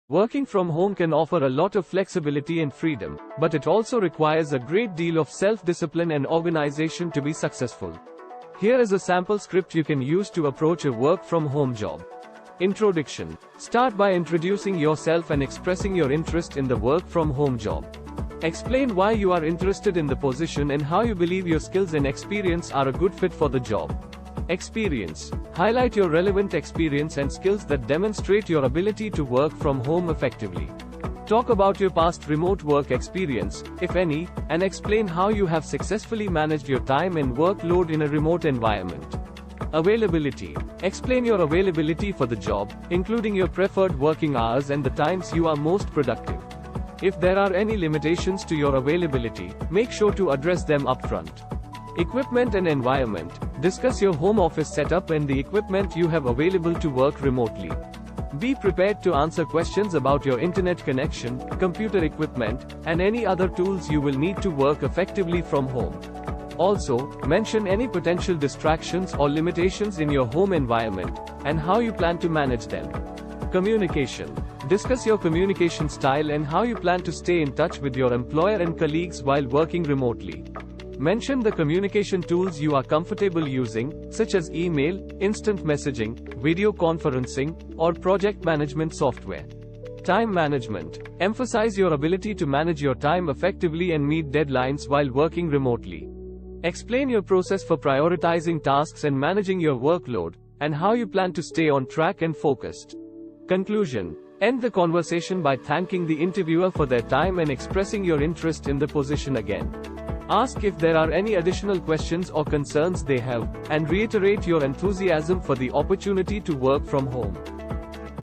Working from home can offer a lot of flexibility and freedom, but it also requires a great deal of self-discipline and organization to be successful. Here is a sample script you can use to approach a work-from-home job. Introduction. Start by introducing yourself and expressing your interest in the work-from-home job. Explain why you are interested in the position and how you believe your skills and experience are a good fit for the job. Experience. Highlight your relevant experience and skills that demonstrate your ability to work from home effectively. Talk about your past remote work experience, if any, and explain how you have successfully managed your time and workload in a remote environment. Availability. Explain your availability for the job, including your preferred working hours and the times you are most productive. If there are any limitations to your availability, make sure to address them upfront. Equipment and environment. Discuss your home office setup and the equipment you have available to work remotely. Be prepared to answer questions about your internet connection, computer equipment, and any other tools you will need to work effectively from home. Also, mention any potential distractions or limitations in your home environment, and how you plan to manage them. Communication. Discuss your communication style and how you plan to stay in touch with your employer and colleagues while working remotely. Mention the communication tools you are comfortable using, such as email, instant messaging, video conferencing, or project management software. Time management. Emphasize your ability to manage your time effectively and meet deadlines while working remotely. Explain your process for prioritizing tasks and managing your workload, and how you plan to stay on track and focused. Conclusion. End the conversation by thanking the interviewer for their time and expressing your interest in the position again. Ask if there are any additional questions or concerns they have, and reiterate your enthusiasm for the opportunity to work from home.